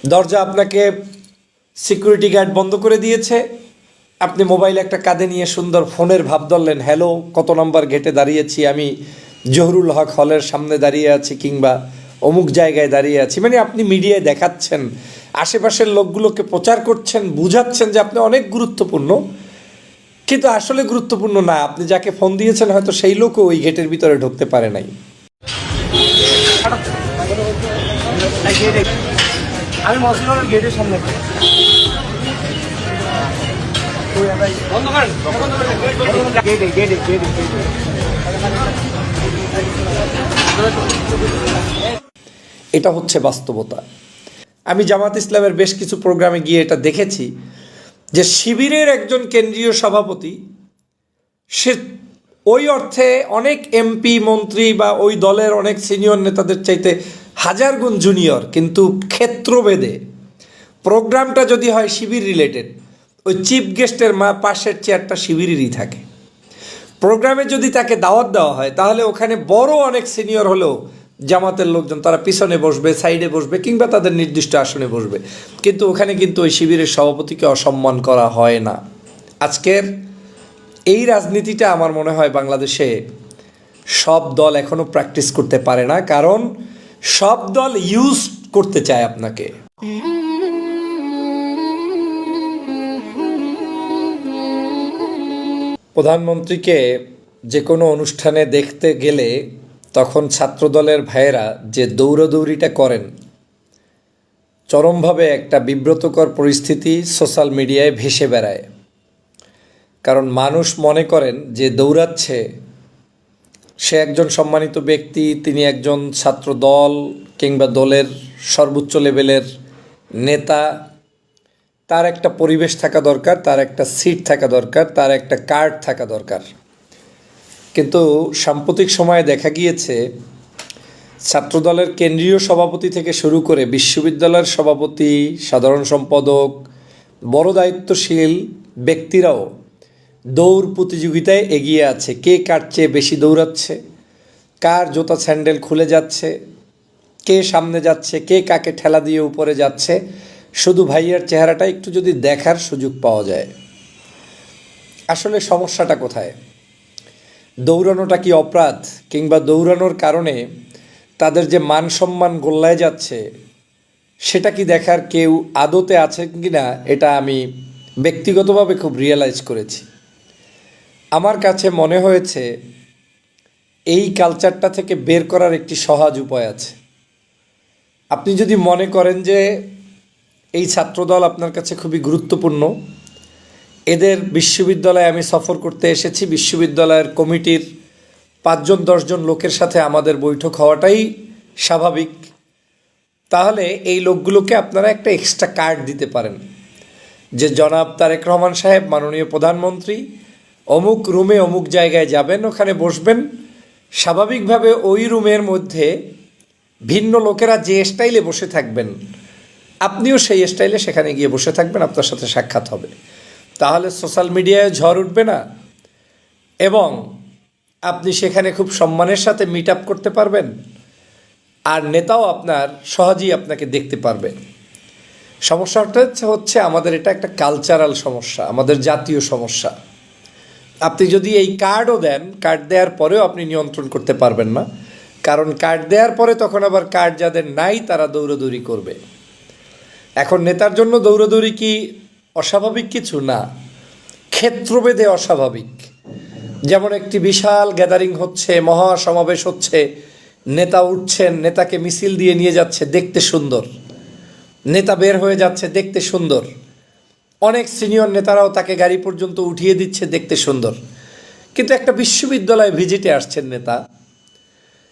দরজা আপনাকে security guard বন্ধ করে দিয়েছে, আপনি মোবাইল একটা কাঁধে নিয়ে সুন্দর ফোনের ভাব ধরলেন, হ্যালো, কত নম্বর গেটে দাঁড়িয়েছি আমি, জহুরুল হক হলের সামনে দাঁড়িয়ে আছি কিংবা অমুক জায়গায় দাঁড়িয়ে আছি। মানে আপনি মিডিয়ায় দেখাচ্ছেন, আশেপাশের লোকগুলোকে প্রচার করছেন, বুঝাচ্ছেন যে আপনি অনেক গুরুত্বপূর্ণ, কিন্তু আসলে গুরুত্বপূর্ণ না। আপনি যাকে ফোন দিয়েছেন হয়তো সেই লোকও ওই গেটের ভিতরে ঢুকতে পারে নাই। আমি মসজিদের গেটের সামনে এটা হচ্ছে বাস্তবতা। আমি জামাত ইসলামের বেশ কিছু প্রোগ্রামে গিয়ে এটা দেখেছি যে শিবিরের একজন কেন্দ্রীয় সভাপতি, সে ওই অর্থে অনেক এমপি মন্ত্রী বা ওই দলের অনেক সিনিয়র নেতাদের চাইতে হাজার গুণ জুনিয়র, কিন্তু ক্ষেত্রভেদে প্রোগ্রামটা যদি হয় শিবির রিলেটেড, ওই চিফ গেস্টের পাশের চেয়ারটা শিবিরেরই থাকে। প্রোগ্রামে যদি তাকে দাওয়াত দেওয়া হয় তাহলে ওখানে বড় অনেক সিনিয়র হলেও জামাতের লোকজন তারা পিছনে বসবে, সাইডে বসবে কিংবা তাদের নির্দিষ্ট আসনে বসবে, কিন্তু ওখানে কিন্তু ওই শিবিরের সভাপতিকে অসম্মান করা হয় না। আজকের এই রাজনীতিটা আমার মনে হয় বাংলাদেশে সব দল এখনও প্র্যাকটিস করতে পারে না, কারণ সব দল ইউজ করতে চায় আপনাকে। প্রধানমন্ত্রীকে যে কোনো অনুষ্ঠানে দেখতে গেলে তখন ছাত্রদলের ভাইয়েরা যে দৌড়াদৌড়িটা করেন, চরমভাবে একটা বিব্রতকর পরিস্থিতি সোশ্যাল মিডিয়ায় ভেসে বেড়ায়। কারণ মানুষ মনে করেন যে দৌড়াচ্ছে সে একজন সম্মানিত ব্যক্তি, তিনি একজন ছাত্র দল কিংবা দলের সর্বোচ্চ লেভেলের নেতা, তার একটা পরিবেশ থাকা দরকার, তার একটা সিট থাকা দরকার, তার একটা কার্ড থাকা দরকার। কিন্তু সাম্প্রতিক সময়ে দেখা গিয়েছে ছাত্রদলের কেন্দ্রীয় সভাপতি থেকে শুরু করে বিশ্ববিদ্যালয়ের সভাপতি, সাধারণ সম্পাদক, বড় দায়িত্বশীল ব্যক্তিরাও দৌড় প্রতিযোগিতায় এগিয়ে আছে। কে কার চেয়ে বেশি দৌড়াচ্ছে, কার জুতা স্যান্ডেল খুলে যাচ্ছে, কে সামনে যাচ্ছে, কে কাকে ঠেলা দিয়ে উপরে যাচ্ছে, শুধু ভাইয়ার চেহারাটা একটু যদি দেখার সুযোগ পাওয়া যায়। আসলে সমস্যাটা কোথায়? দৌড়ানোটা কি অপরাধ, কিংবা দৌড়ানোর কারণে তাদের যে মান সম্মান গোল্লায় যাচ্ছে সেটা কি দেখার কেউ আদতে আছে কি না, এটা আমি ব্যক্তিগতভাবে খুব রিয়েলাইজ করেছি। আমার কাছে মনে হয়েছে এই কালচারটা থেকে বের করার একটি সহজ উপায় আছে। আপনি যদি মনে করেন যে এই ছাত্রদল আপনার কাছে খুবই গুরুত্বপূর্ণ, এদের বিশ্ববিদ্যালয়ে আমি সফর করতে এসেছি, বিশ্ববিদ্যালয়ের কমিটির 5-10 জন লোকের সাথে আমাদের বৈঠক হওয়াটাই স্বাভাবিক, তাহলে এই লোকগুলোকে আপনারা একটা এক্সট্রা কার্ড দিতে পারেন যে জনাব তারেক রহমান সাহেব, মাননীয় প্রধানমন্ত্রী, অমুক রুমে অমুক জায়গায় যাবেন, ওখানে বসবেন। স্বাভাবিকভাবে ওই রুমের মধ্যে ভিন্ন লোকেরা যে স্টাইলে বসে থাকবেন, আপনিও সেই স্টাইলে সেখানে গিয়ে বসে থাকবেন, আপনার সাথে সাক্ষাৎ হবে। তাহলে সোশ্যাল মিডিয়ায় ঝড় উঠবে না এবং আপনি সেখানে খুব সম্মানের সাথে মিট আপ করতে পারবেন, আর নেতাও আপনার সহজেই আপনাকে দেখতে পারবে। সমস্যাটা হচ্ছে আমাদের এটা একটা কালচারাল সমস্যা, আমাদের জাতীয় সমস্যা। আপনি যদি এই কার্ডও দেন, কার্ড দেওয়ার পরেও আপনি নিয়ন্ত্রণ করতে পারবেন না, কারণ কার্ড দেওয়ার পরে তখন আবার কার্ড যাদের নাই তারা দৌড়াদৌড়ি করবে। এখন নেতার জন্য দৌড়াদৌড়ি কি অস্বাভাবিক কিছু না, ক্ষেত্রভেদে অস্বাভাবিক। যেমন একটি বিশাল গ্যাদারিং হচ্ছে, মহা সমাবেশ হচ্ছে, নেতা উঠছেন, নেতাকে মিছিল দিয়ে নিয়ে যাচ্ছে, দেখতে সুন্দর, নেতা বের হয়ে যাচ্ছে, দেখতে সুন্দর, অনেক সিনিয়র নেতারাও তাকে গাড়ি পর্যন্ত উঠিয়ে দিচ্ছে, দেখতে সুন্দর। কিন্তু একটা বিশ্ববিদ্যালয়ে ভিজিটে আসছেন নেতা,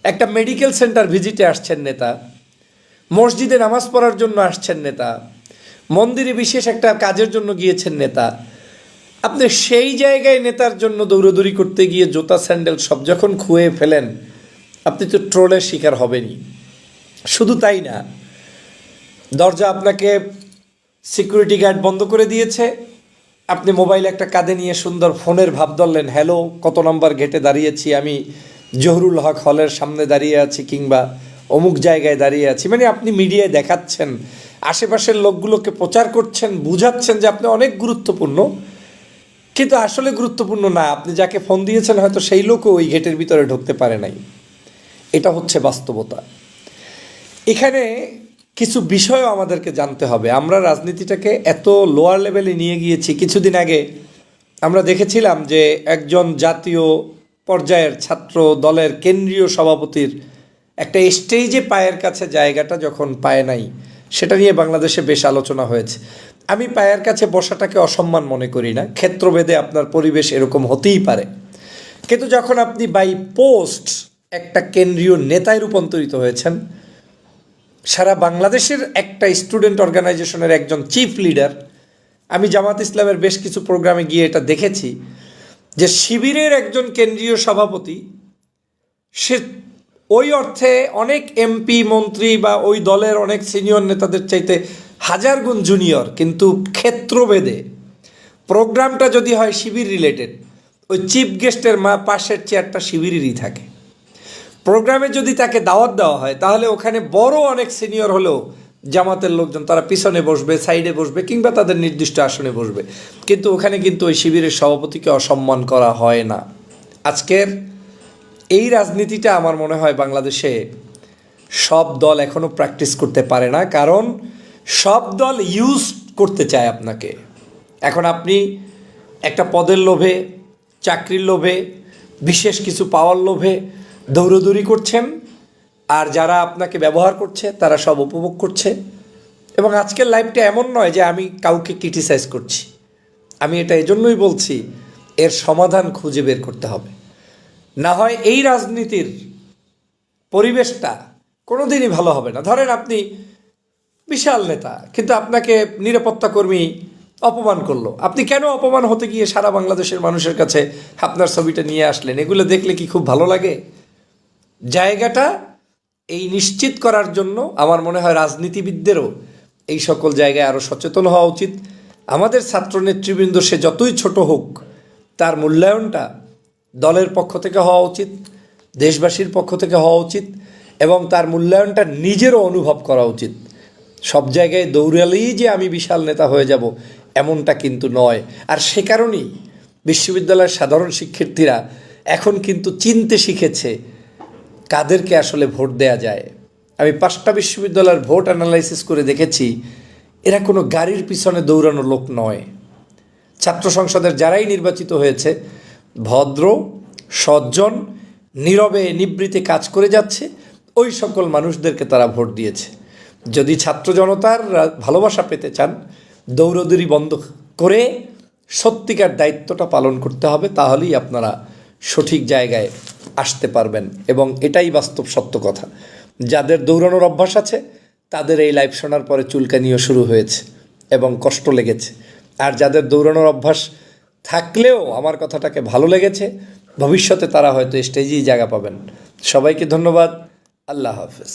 একটা মেডিকেল সেন্টার ভিজিটে আসছেন নেতা, মসজিদে নামাজ পড়ার জন্য আসছেন নেতা, মন্দিরে বিশেষ একটা কাজের জন্য গিয়েছেন নেতা, আপনি সেই জায়গায় নেতার জন্য দৌড়াদৌড়ি করতে গিয়ে জুতা স্যান্ডেল সব যখন খুয়ে ফেলেন, আপনি তো ট্রোলের শিকার হবেনই। শুধু তাই না, দরজা আপনাকে সিকিউরিটি গার্ড বন্ধ করে দিয়েছে, আপনি মোবাইল একটা কাঁধে নিয়ে সুন্দর ফোনের ভাব ধরলেন, হ্যালো, কত নম্বর গেটে দাঁড়িয়েছি আমি, জহুরুল হক হলের সামনে দাঁড়িয়ে আছি কিংবা অমুক জায়গায় দাঁড়িয়ে আছি, মানে আপনি মিডিয়ায় দেখাচ্ছেন, আশেপাশের লোকগুলোকে প্রচার করছেন, বুঝাচ্ছেন যে আপনি অনেক গুরুত্বপূর্ণ, কিন্তু আসলে গুরুত্বপূর্ণ না। আপনি যাকে ফোন দিয়েছেন হয়তো সেই লোকও ওই গেটের ভিতরে ঢুকতে পারে নাই। এটা হচ্ছে বাস্তবতা। এখানে কিছু বিষয়ও আমাদেরকে জানতে হবে। আমরা রাজনীতিটাকে এত লোয়ার লেভেলে নিয়ে গিয়েছি। কিছুদিন আগে আমরা দেখেছিলাম যে একজন জাতীয় পর্যায়ের ছাত্র দলের কেন্দ্রীয় সভাপতির একটা স্টেজে পায়ের কাছে জায়গাটা যখন পায় নাই, সেটা নিয়ে বাংলাদেশে বেশ আলোচনা হয়েছে। আমি পায়ের কাছে বসাটাকে অসম্মান মনে করি না, ক্ষেত্রভেদে আপনার পরিবেশ এরকম হতেই পারে। কিন্তু যখন আপনি বাই পোস্ট একটা কেন্দ্রীয় নেতায় রূপান্তরিত হয়েছেন, সারা বাংলাদেশের একটা স্টুডেন্ট অর্গানাইজেশনের একজন চিফ লিডার, আমি জামাত ইসলামের বেশ কিছু প্রোগ্রামে গিয়ে এটা দেখেছি যে শিবিরের একজন কেন্দ্রীয় সভাপতি, সে ওই অর্থে অনেক এমপি মন্ত্রী বা ওই দলের অনেক সিনিয়র নেতাদের চাইতে হাজার গুণ জুনিয়র, কিন্তু ক্ষেত্রভেদে প্রোগ্রামটা যদি হয় শিবির রিলেটেড, ওই চিফ গেস্টের পাশের চেয়ারটা শিবিরেরই থাকে। প্রোগ্রামে যদি তাকে দাওয়াত দেওয়া হয় তাহলে ওখানে বড় অনেক সিনিয়র হলেও জামাতের লোকজন তারা পিছনে বসবে, সাইডে বসবে, কিংবা তাদের নির্দিষ্ট আসনে বসবে, কিন্তু ওখানে কিন্তু ওই শিবিরের সভাপতিকে অসম্মান করা হয় না। আজকের এই রাজনীতিটা আমার মনে হয় বাংলাদেশে সব দল এখনও প্র্যাকটিস করতে পারে না, কারণ সব দল ইউজ করতে চায় আপনাকে। এখন আপনি একটা পদের লোভে, চাকরির লোভে, বিশেষ কিছু পাওয়ার লোভে দৌড়দৌড়ি করছেন, আর যারা আপনাকে ব্যবহার করছে তারা সব উপভোগ করছে। এবং আজকের লাইফটা এমন নয় যে আমি কাউকে ক্রিটিসাইজ করছি, আমি এটা এজন্যই বলছি এর সমাধান খুঁজে বের করতে হবে। না হয় এই রাজনীতির পরিবেশটা কোনোদিনই ভালো হবে না। ধরেন আপনি বিশাল নেতা, কিন্তু আপনাকে নিরাপত্তা কর্মী অপমান করলো, আপনি কেন অপমান হতে গিয়ে সারা বাংলাদেশের মানুষের কাছে আপনার ছবিটা নিয়ে আসলেন? এগুলো দেখলে কি খুব ভালো লাগে? জায়গাটা এই নিশ্চিত করার জন্য আমার মনে হয় রাজনীতিবিদদেরও এই সকল জায়গায় আরও সচেতন হওয়া উচিত। আমাদের ছাত্র নেতৃবৃন্দ সে যতই ছোট হোক, তার মূল্যায়নটা দলের পক্ষ থেকে হওয়া উচিত, দেশবাসীর পক্ষ থেকে হওয়া উচিত, এবং তার মূল্যায়নটা নিজেরও অনুভব করা উচিত। সব জায়গায় দৌড়ালেই যে আমি বিশাল নেতা হয়ে যাব এমনটা কিন্তু নয়। আর সে কারণেই বিশ্ববিদ্যালয়ের সাধারণ শিক্ষার্থীরা এখন কিন্তু চিনতে শিখেছে কাদেরকে আসলে ভোট দেয়া যায়। আমি 5টা বিশ্ববিদ্যালয়ের ভোট অ্যানালাইসিস করে দেখেছি, এরা কোনো গাড়ির পিছনে দৌড়ানো লোক নয়। ছাত্র সংসদের যারাই নির্বাচিত হয়েছে ভদ্র, সজ্জন, নীরবে নিবৃত্তে কাজ করে যাচ্ছে, ওই সকল মানুষদেরকে তারা ভোট দিয়েছে। যদি ছাত্র জনতার ভালোবাসা পেতে চান, দৌড়দৌড়ি বন্ধ করে সত্যিকার দায়িত্বটা পালন করতে হবে, তাহলেই আপনারা সঠিক জায়গায় আসতে পারবেন। এবং এটাই বাস্তব সত্য কথা। যাদের দৌড়ানোর অভ্যাস আছে তাদের এই লাইভ শোনার পরে চুলকানিও শুরু হয়েছে এবং কষ্ট লেগেছে। আর যাদের দৌড়ানোর অভ্যাস থাকলেও আমার কথাটাকে ভালো লেগেছে, ভবিষ্যতে তারা হয়তো স্টেজেই জায়গা পাবেন। সবাইকে ধন্যবাদ। আল্লাহ হাফেজ।